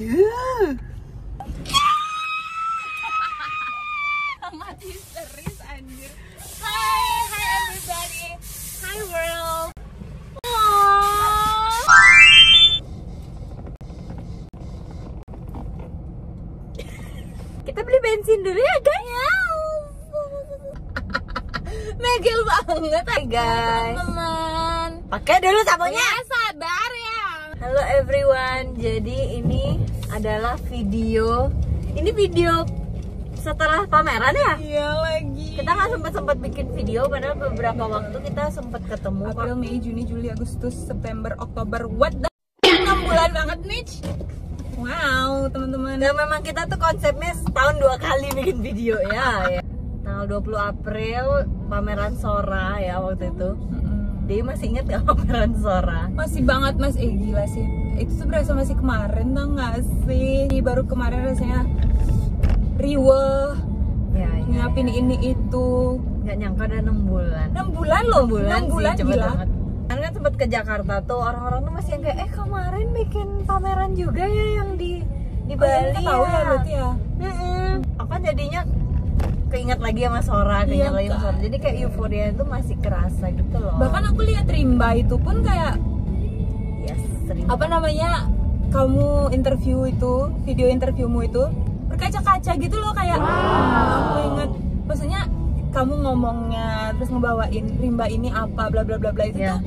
Aduh. Amat histeris anjir. Hi everybody. Hi world. Kita beli bensin dulu ya guys. Megil banget ya guys. Teman. Pakai dulu sabunnya. Ya, sabar ya. Halo everyone. Jadi ini adalah video. Ini video setelah pameran ya? Iya lagi. Kita nggak sempat bikin video padahal beberapa waktu kita sempat ketemu. April, Mei, Juni, Juli, Agustus, September, Oktober. What the 6 bulan banget nih. Wow, teman-teman. Dan memang kita tuh konsepnya setahun 2 kali bikin video ya. Tanggal 20 April pameran Sora ya waktu itu. Dia masih inget gak pameran Sora? Masih banget mas, gila sih. Itu tuh berasa masih kemarin tau gak sih? Baru kemarin rasanya riweh. Ya, nyiapin ini itu. Gak nyangka udah 6 bulan. 6 bulan loh. 6 bulan sih, cepet gila banget. Kan sempet ke Jakarta tuh orang-orang tuh masih yang kayak kemarin bikin pameran juga ya yang di Bali. Tahu ya berarti ya. Apa jadinya keinget lagi sama Sora, keinget lagi sama Sora. Jadi kayak euforia itu masih kerasa gitu loh. Bahkan aku lihat Rimba itu pun kayak Rimba. Apa namanya? Kamu interview itu, video interviewmu itu berkaca-kaca gitu loh kayak aku inget, maksudnya kamu ngomongnya terus ngebawain Rimba ini apa bla bla bla bla itu tuh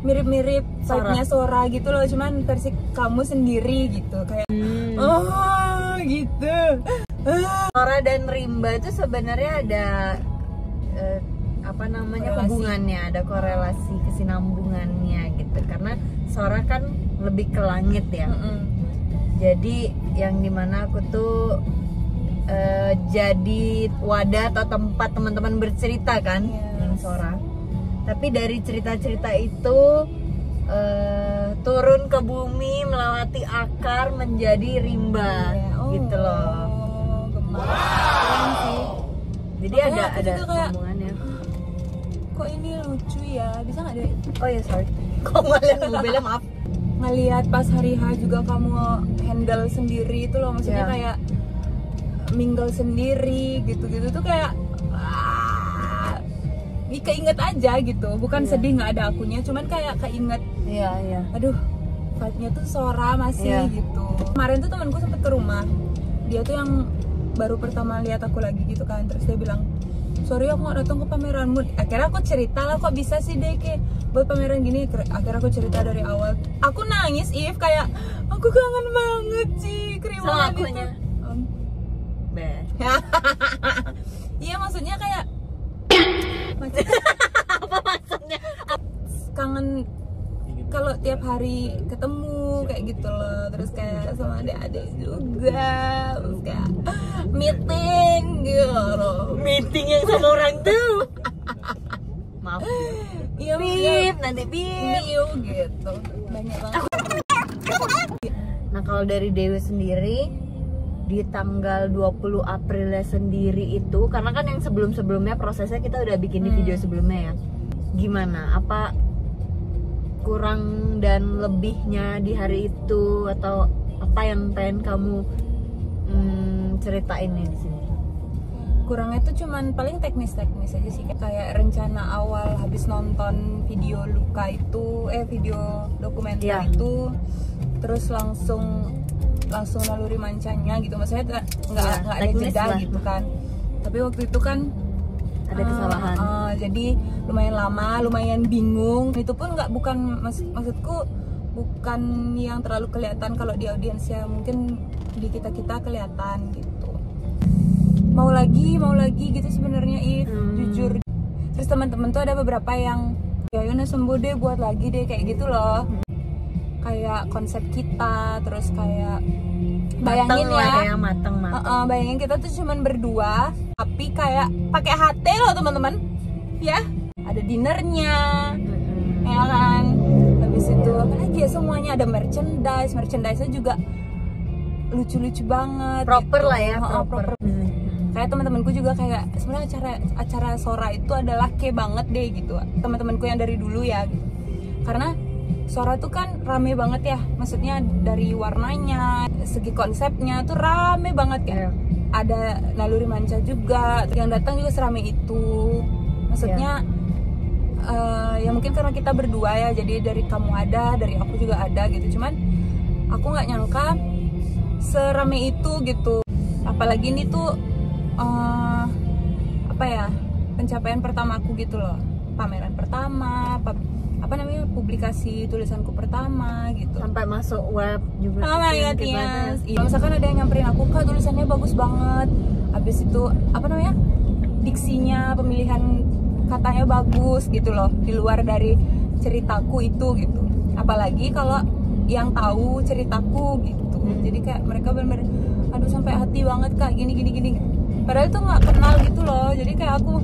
mirip-mirip vibe-nya Sora gitu loh, cuman versi kamu sendiri gitu kayak oh gitu. Sora dan Rimba itu sebenarnya ada apa namanya korelasi. Hubungannya, ada korelasi kesinambungannya gitu karena Sora kan lebih ke langit ya. Jadi yang dimana aku tuh jadi wadah atau tempat teman-teman bercerita kan, yang Sora. Tapi dari cerita-cerita itu turun ke bumi melewati akar menjadi Rimba, gitu loh. Keren sih. Jadi makanya ada hubungannya. Kok ini lucu ya? Bisa nggak deh? Oh ya sorry. Kok ngeliat mobilnya maaf. Ngelihat pas hari H juga kamu handle sendiri itu loh, maksudnya kayak mingle sendiri gitu-gitu tuh kayak keinget aja gitu, bukan sedih nggak ada akunya, cuman kayak keinget. Iya. Aduh, vibe-nya tuh Sora masih gitu. Kemarin tuh temanku sempet ke rumah, dia tuh yang baru pertama lihat aku lagi gitu kan, terus dia bilang, sorry aku nggak datang ke pameranmu. Akhirnya aku cerita lah, kok bisa sih deh kayak buat pameran gini. Akhirnya aku cerita dari awal. Aku nangis kayak aku kangen banget sih keriuhan itu. Iya maksudnya kayak apa maksudnya? Kangen kalau tiap hari ketemu kayak gitu loh, terus kayak sama adik-adik juga, terus kayak meeting gitu loh. Meeting yang sama orang tuh. Maaf. Iya, bip, nanti bip gitu. Banyak banget. Nah, kalau dari Dewi sendiri di tanggal 20 Aprilnya sendiri itu, karena kan yang sebelum-sebelumnya prosesnya kita udah bikin di video sebelumnya ya. Gimana? Apa kurang dan lebihnya di hari itu atau apa yang pengen kamu ceritain nih di sini? Kurangnya tuh cuman paling teknis-teknis aja sih, kayak rencana awal habis nonton video Luka itu, video dokumenter itu, terus langsung naluri mancanya gitu, maksudnya nggak ada jeda gitu kan. Tapi waktu itu kan ada kesalahan, jadi lumayan lama, lumayan bingung. Itu pun maksudku bukan yang terlalu kelihatan kalau di audiensnya, mungkin di kita kelihatan gitu. Mau lagi gitu sebenarnya jujur. Terus teman-teman tuh ada beberapa yang ya Yona sembuh deh, buat lagi deh kayak gitu loh. Kayak konsep kita, terus kayak bayangin mateng. Bayangin kita tuh cuman berdua, tapi kayak pakai HT loh teman-teman, ya ada dinernya, ya kan. Habis itu apa lagi ya, semuanya ada merchandise juga lucu-lucu banget, proper gitu. Lah ya, proper. Kayak teman-temanku juga kayak sebenarnya acara Sora itu adalah banget deh gitu, teman-temanku yang dari dulu ya, karena Sora tuh kan rame banget ya, maksudnya dari warnanya, segi konsepnya tuh rame banget kan. Ada naluri manca juga, yang datang juga serame itu. Maksudnya ya mungkin karena kita berdua ya, jadi dari kamu ada, dari aku juga ada gitu. Cuman aku nggak nyangka serame itu gitu. Apalagi ini tuh apa ya, pencapaian pertama aku gitu loh, pameran pertama, apa namanya, publikasi tulisanku pertama gitu, sampai masuk web juga. Oh my god, yes. Kalau misalkan ada yang nyamperin aku, Kak tulisannya bagus banget, habis itu apa namanya, diksinya, pemilihan katanya bagus gitu loh, di luar dari ceritaku itu gitu. Apalagi kalau yang tahu ceritaku gitu, jadi kayak mereka bener-bener aduh sampai hati banget Kak, gini padahal itu nggak kenal gitu loh. Jadi kayak aku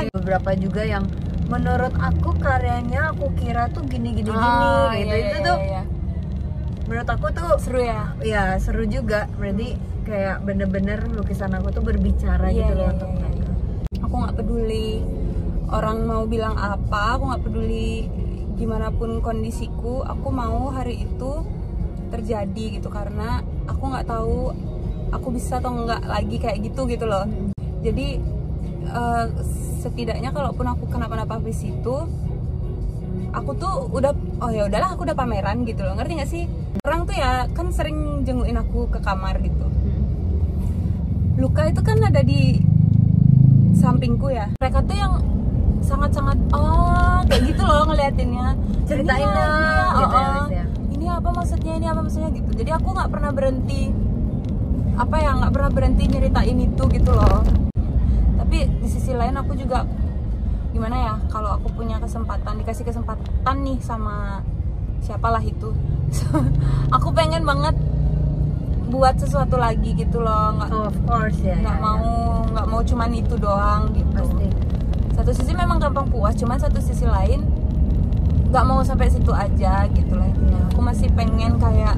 beberapa juga yang menurut aku karyanya aku kira tuh gini gitu. Itu tuh menurut aku tuh seru ya. Ya seru juga, berarti kayak bener-bener lukisan aku tuh berbicara gitu loh untuk mereka. Aku nggak peduli orang mau bilang apa, aku nggak peduli gimana pun kondisiku, aku mau hari itu terjadi gitu, karena aku nggak tahu aku bisa atau nggak lagi kayak gitu loh. Jadi setidaknya kalaupun aku kenapa-napa habis itu, aku tuh udah, oh ya udahlah, aku udah pameran gitu loh, ngerti nggak sih? Orang tuh ya kan sering jenguin aku ke kamar gitu. Luka itu kan ada di sampingku ya. Mereka tuh yang sangat-sangat kayak gitu loh ngeliatinnya. Ceritain lah gitu ya. Ini apa maksudnya gitu. Jadi aku nggak pernah berhenti nyeritain itu gitu loh. Tapi di sisi lain aku juga gimana ya, kalau aku punya dikasih kesempatan nih sama siapalah itu, aku pengen banget buat sesuatu lagi gitu loh. Of course ya. Nggak mau cuman itu doang gitu. Pasti. Satu sisi memang gampang puas, cuman satu sisi lain nggak mau sampai situ aja gitu lah. Aku masih pengen kayak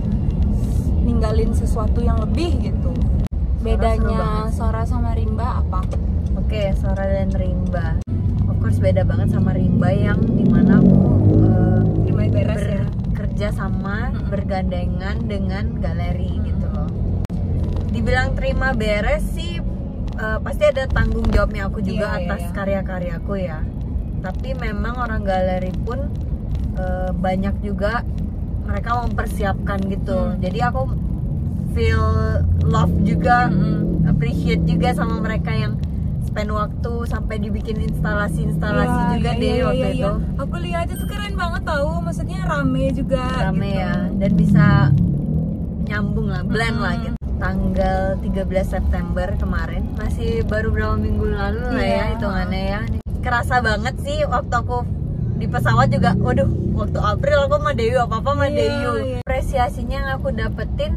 ninggalin sesuatu yang lebih gitu. Bedanya Sora sama Rimba apa? Oke, Sora dan Rimba, of course beda banget sama Rimba yang dimana aku bekerja sama bergandengan dengan galeri gitu loh. Dibilang terima beres sih, pasti ada tanggung jawabnya aku juga atas karya-karyaku ya. Tapi memang orang galeri pun banyak juga mereka mempersiapkan gitu. Jadi aku feel love juga, appreciate juga sama mereka yang spend waktu sampai dibikin instalasi juga waktu itu. Aku lihat itu keren banget tau, maksudnya rame juga. Rame gitu. ya, dan bisa nyambung lah, blend lah gitu. Tanggal 13 September kemarin, masih baru berapa minggu lalu lah ya hitungannya ya. Kerasa banget sih waktu aku di pesawat juga, waduh, waktu April aku sama Deyu, apa-apa sama Deyu. Apresiasinya yang aku dapetin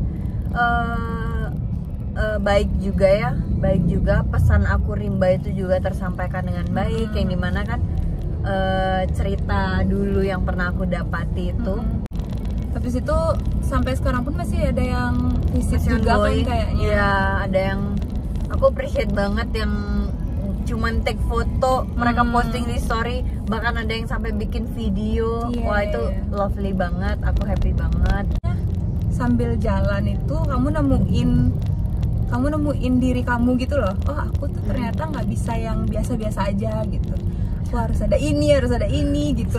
baik juga, pesan aku Rimba itu juga tersampaikan dengan baik, yang dimana kan cerita dulu yang pernah aku dapati itu. Habis itu sampai sekarang pun masih ada yang visit juga kan kayaknya. Iya, ada yang aku appreciate banget yang cuman take foto, mereka posting di story, bahkan ada yang sampai bikin video. Wah itu lovely banget, aku happy banget. Sambil jalan itu kamu nemuin diri kamu gitu loh. Oh aku tuh ternyata nggak bisa yang biasa-biasa aja gitu. Aku harus ada ini gitu.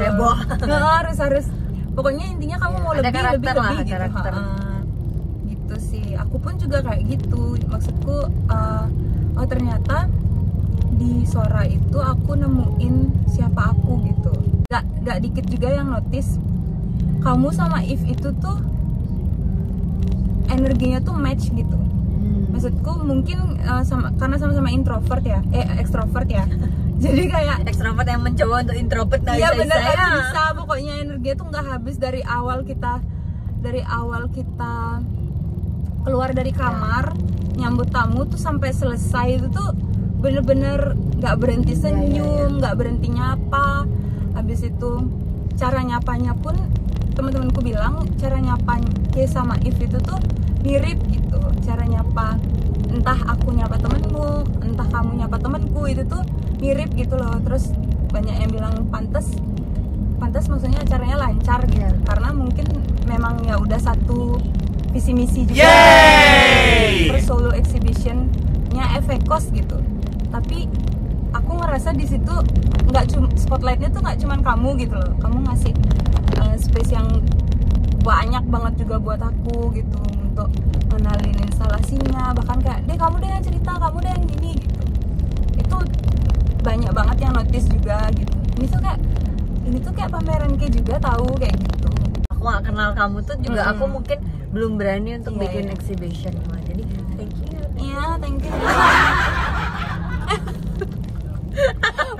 harus pokoknya intinya kamu mau lebih gitu. Gitu sih. Aku pun juga kayak gitu. Maksudku oh ternyata di Sora itu aku nemuin siapa aku gitu. Gak dikit juga yang notice kamu sama If itu tuh energinya tuh match gitu. Maksudku mungkin karena sama-sama introvert ya, extrovert ya. Jadi kayak extrovert yang mencoba untuk introvert. Iya bener, bisa. Pokoknya energinya tuh nggak habis dari awal kita keluar dari kamar nyambut tamu tuh sampai selesai itu tuh bener-bener nggak berhenti senyum, nggak berhenti nyapa. Habis itu cara nyapanya pun teman-temanku bilang cara nyapa sama If itu tuh mirip gitu. Cara nyapa, entah aku nyapa temenmu, entah kamu nyapa temenku, itu tuh mirip gitu loh. Terus banyak yang bilang pantas maksudnya acaranya lancar gitu. Karena mungkin memang ya udah satu visi visi misi juga per solo exhibitionnya Efekos gitu. Tapi aku ngerasa di situ nggak cuma spotlightnya tuh nggak cuman kamu gitu loh, kamu ngasih space yang banyak banget juga buat aku gitu untuk ngenalin instalasinya, bahkan kayak deh kamu deh yang cerita, kamu deh yang gini gitu. Itu banyak banget yang notice juga gitu. Ini tuh kayak pameran kayak juga tahu kayak gitu. Aku gak kenal kamu tuh juga, aku mungkin belum berani untuk bikin exhibition. Jadi thank you. Iya, thank you.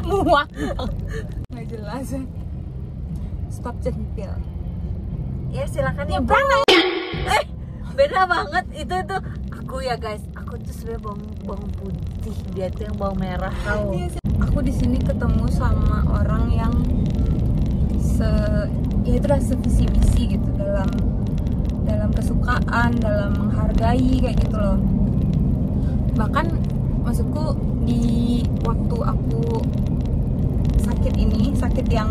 Muak. Nggak jelas. Stop centil. Ya silakan ya. Beda banget itu tuh. Aku ya guys, aku tuh sebenarnya bawang putih, dia tuh yang bawang merah tau. Aku di sini ketemu sama orang yang ya itu udah sevisi misi gitu dalam kesukaan, dalam menghargai kayak gitu loh. Bahkan maksudku di waktu aku sakit yang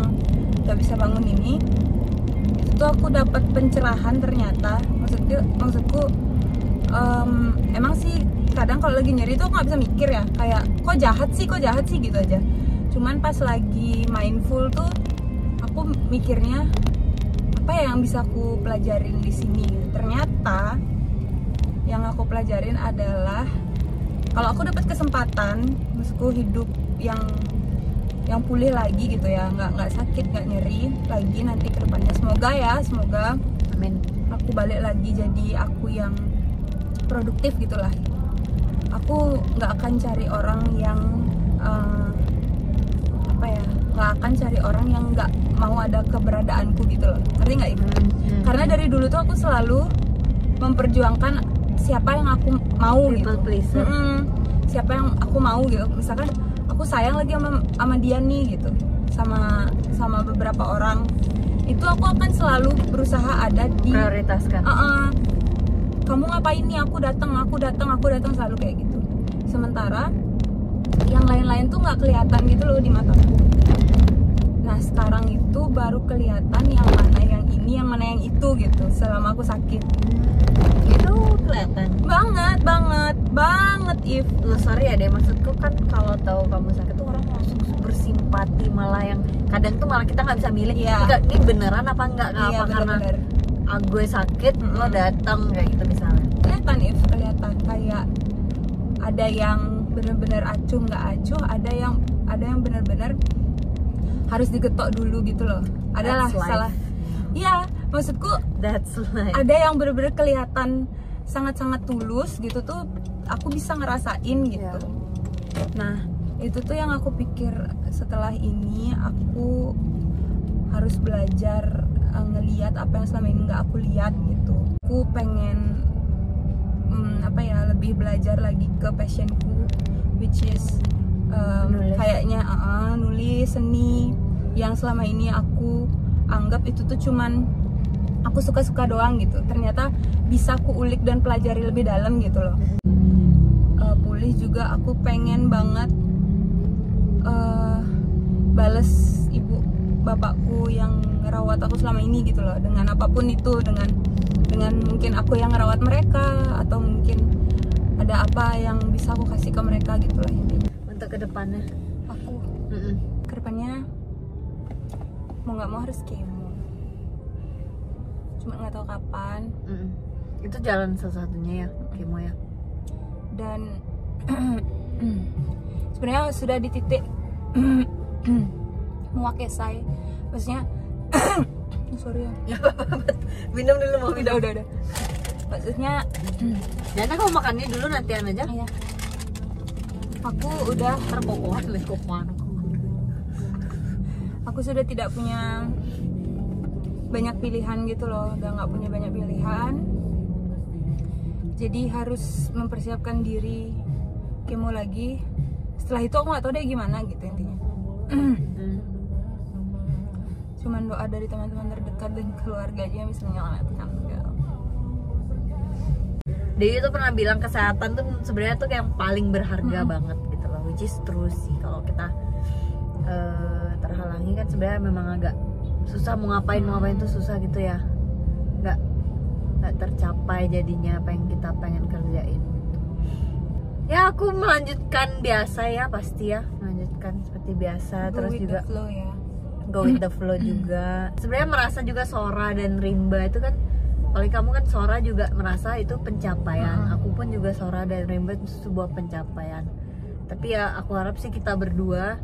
gak bisa bangun ini, itu aku dapat pencerahan ternyata. Maksudku emang sih kadang kalau lagi nyeri tuh aku nggak bisa mikir ya, kayak kok jahat sih gitu aja. Cuman pas lagi mindful tuh aku mikirnya apa ya yang bisa aku pelajarin di sini. Ternyata yang aku pelajarin adalah kalau aku dapat kesempatan, maksudku hidup yang pulih lagi gitu ya, nggak sakit, nggak nyeri lagi nanti ke depannya. Semoga amin, aku balik lagi jadi aku yang produktif gitulah. Aku nggak akan cari orang yang nggak akan cari orang yang nggak mau ada keberadaanku gitu loh, ngerti nggak itu? Karena dari dulu tuh aku selalu memperjuangkan siapa yang aku mau gitu. Siapa yang aku mau gitu. Misalkan aku sayang lagi sama dia nih gitu, sama beberapa orang, itu aku akan selalu berusaha ada di prioritaskan. Kamu ngapain nih, aku datang selalu kayak gitu. Sementara yang lain-lain tuh nggak kelihatan gitu loh di mataku. Nah sekarang itu baru kelihatan yang mana yang ini, yang mana yang itu gitu. Selama aku sakit itu kelihatan banget if sorry ya deh, maksudku kan kalau tahu kamu sakit tuh orang langsung bersimpati, malah yang kadang tuh malah kita nggak bisa milih ini beneran apa enggak, karena gue sakit lo datang kayak gitu misalnya. Kelihatan kayak ada yang bener-bener acuh nggak acuh, ada yang bener-bener harus digetok dulu gitu loh. Adalah salah. Iya, maksudku that's life. Ada yang bener-bener kelihatan sangat-sangat tulus gitu tuh, aku bisa ngerasain gitu. Nah, itu tuh yang aku pikir setelah ini aku harus belajar ngelihat apa yang selama ini nggak aku lihat gitu. Aku pengen lebih belajar lagi ke passionku, which is kayaknya nulis, seni, yang selama ini aku anggap itu tuh cuman aku suka-suka doang gitu. Ternyata bisa aku ulik dan pelajari lebih dalam gitu loh. Pulih juga aku pengen banget bales ibu bapakku yang ngerawat aku selama ini gitu loh, dengan apapun itu, dengan mungkin aku yang ngerawat mereka, atau mungkin ada apa yang bisa aku kasih ke mereka gitu lah intinya. Untuk kedepannya aku kedepannya mau nggak mau harus kemo, cuma nggak tahu kapan. Itu jalan satu-satunya ya, kemo ya. Dan sebenarnya sudah di titik muak esai, maksudnya sorry ya. Minum dulu, mau minum. Udah. Maksudnya Jana kamu makannya dulu, nantian aja. Iya. Aku udah terkokohan. Aku sudah tidak punya banyak pilihan gitu loh, udah nggak punya banyak pilihan. Jadi harus mempersiapkan diri kemo lagi. Setelah itu aku nggak tahu deh gimana gitu intinya. Cuman doa dari teman-teman terdekat dan keluarga aja yang bisa menyelamatkan. Dewi tuh pernah bilang kesehatan tuh sebenarnya tuh yang paling berharga banget gitu loh, which is true sih. Kalau kita terhalangi kan sebenarnya memang agak susah, mau ngapain tuh susah gitu ya. Nggak nggak tercapai jadinya apa yang kita pengen kerjain gitu. Ya aku melanjutkan biasa ya, pasti ya melanjutkan seperti biasa. Terus juga flow ya, go with the flow juga. Sebenarnya merasa juga Sora dan Rimba itu kan, paling kamu kan Sora juga merasa itu pencapaian. Aku pun juga Sora dan Rimba itu sebuah pencapaian. Tapi ya aku harap sih kita berdua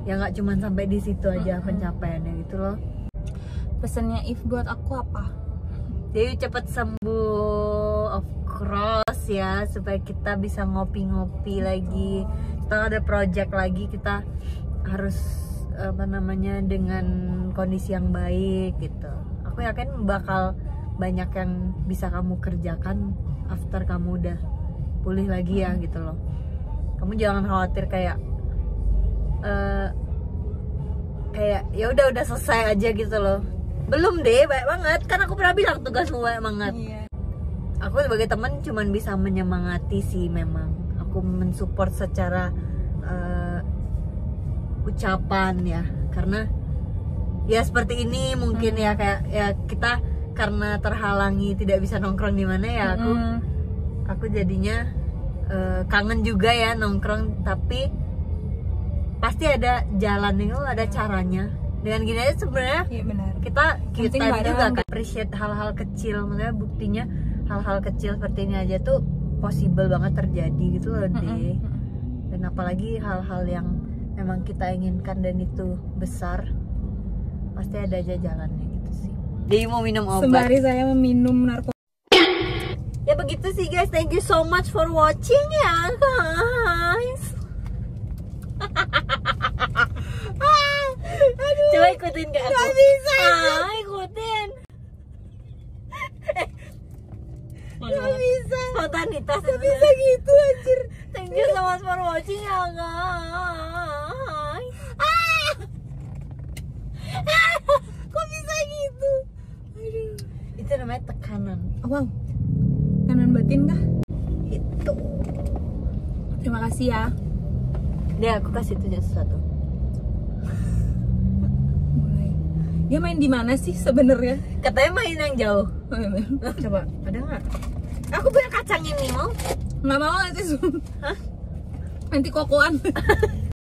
ya nggak cuma sampai di situ aja pencapaiannya gitu loh. Pesannya If buat aku apa? Jadi cepet sembuh, of course ya, supaya kita bisa ngopi-ngopi lagi. Kita ada project lagi, kita harus apa namanya dengan kondisi yang baik gitu. Aku yakin bakal banyak yang bisa kamu kerjakan after kamu udah pulih lagi ya gitu loh. Kamu jangan khawatir kayak ya udah selesai aja gitu loh. Belum deh, banyak banget kan aku pernah bilang tugasmu banyak banget. Aku sebagai teman cuman bisa menyemangati sih, memang aku mensupport secara ucapan ya, karena ya seperti ini mungkin ya, kayak ya kita karena terhalangi tidak bisa nongkrong di mana ya, aku jadinya kangen juga ya nongkrong, tapi pasti ada jalannya, ada caranya. Dengan gini aja sebenarnya kita juga kan appreciate hal-hal kecil, maksudnya buktinya hal-hal kecil seperti ini aja tuh possible banget terjadi gitu loh deh. Dan apalagi hal-hal yang memang kita inginkan dan itu besar, pasti ada aja jalannya gitu sih. Dia mau minum obat sembari saya meminum narkoba. Ya begitu sih guys, thank you so much for watching ya guys. Aduh, coba ikutin gak aku? Gak bisa. Ikutin. Gak bisa. Spontanitas. Gak bisa gitu anjir. Thank you so much for watching ya guys. Kok bisa gitu? Aduh. Itu namanya tekanan. Wow. Tekanan batin kah? Itu. Terima kasih ya. Deh aku kasih tunjuk sesuatu. Dia main di mana sih sebenarnya? Katanya main yang jauh. Coba, ada nggak? Aku punya kacang ini, mau? Nggak mau nanti. Hah? Nanti kokoan.